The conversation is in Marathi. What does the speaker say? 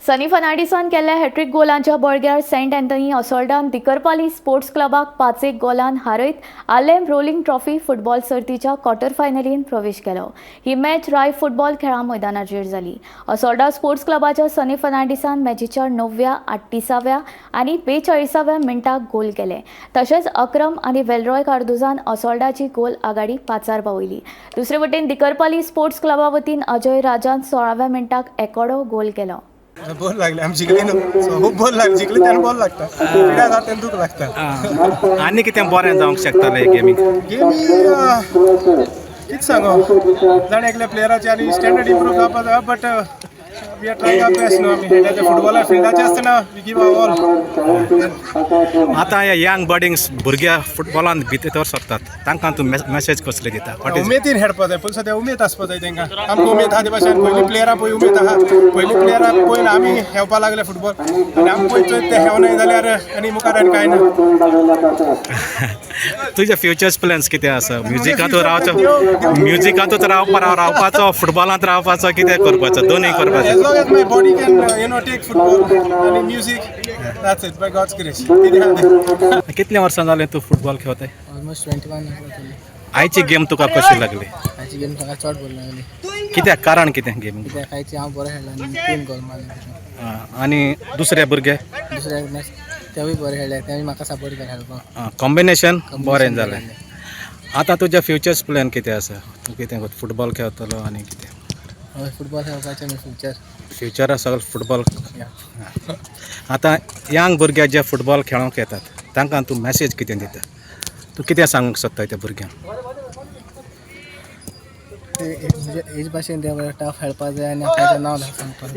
सनी फर्नांडिसान केल्ल्या हॅट्रिक गोलांच्या बळग्यार सेंट अँथनी असोल्डान दिकरपाली स्पोर्ट्स क्लबाक 5-1 गोलान हारयत आलेम रोलिंग ट्रॉफी फुटबॉल सर्तीच्या क्वॉर्टर फायनलीन प्रवेश केलो। ही मॅच राय फुटबॉल खेळा मैदानाचेर जाली। असोल्डा स्पोर्ट्स क्लबाच्या सनी फर्नांडिसान मॅचीच्या 9व्या, 38व्या आनी 42व्या मिनटाक गोल केले। तशेंच अक्रम आनी वेलरॉय कार्दोजान असोल्डाची गोल आघाडी 5 पावयली। दुसरे वटेन दिकरपाली स्पोर्ट्स क्लबा वतीन अजय राजान 16व्या मिनटाक एकोडो गोल केलो। बोल लागले आम्ही जिंकली न्हू खूप बोल लागली जिंकली त्यानं बोल लागता क्रीडा जाता तेन्ना दूख लागता आनी कितें बरें जावंक शकतालें गेमीक कितें सांगो जाण एकल्या प्लेयराचे आनी स्टँडर्ड इम्प्रूव जावपा जाय but we are trying our best no आमी हेड्याच्या फुटबॉलार फिल्डाचे आसतना वी गिव आवर ऑल। आतां ह्या यंग बर्डिंग्स भुरग्या फुटबॉलान भितर सरतात तांकां तूं मॅसेज कसली दिता? उमेदीन खेळपा जाय पयलीं सद्या उमेद आसपा जाय तांकां आमकां उमेद आहा ते भाशेन पयलीं प्लेयरां पळय उमेद आहा पयलीं प्लेयरां पळयन आमी खेळपा लागले फुटबॉल आनी आमी पळयत ते खेळनाय जाल्यार आनी मुखार आनी कांय ना। तुजे फ्युचर्स प्लॅन्स कितें आसा? म्युजिकांतूच रावपाचो फुटबॉलांत रावपाचो कितें करपाचो? दोनूय करपाचो। As long as my body can take football and music, that's it by God's grace. कितें आहा ते कितल्या वर्सां जालें तूं फुटबॉल खेळताय? ऑलमोस्ट 21 जाली। आयची गेम तुका कशी लागली? आयची गेम म्हाका चड बरी लागली कित्याक कारण कितें गेम? कित्याक आयची हांव बरो खेळ्ळा आनी 3 गोल मारले। आनी दुसरे भुरगे दुसऱ्या मॅच तेवूय बरे खेळ्ळे तेवूय म्हाका सपोर्ट केला खेळपाक। कॉम्बिनेशन बरें जालें। आतां तुजे फ्युचर्स प्लॅन कितें आसा? तूं कितें फुटबॉल खेळटलो आनी कितें? हय फुटबॉल खेळपाचें न्हू फ्युचर सगळें फुटबॉल। आतां यंग भुरगे जे फुटबॉल खेळोंक येतात तांकां तूं मॅसेज कितें दिता? तूं कितें सांगूंक सोदता त्या भुरग्यांक? हेज भाशेन ते टफ खेळपा जाय आनी आपल्याचें नांव सांगपाक।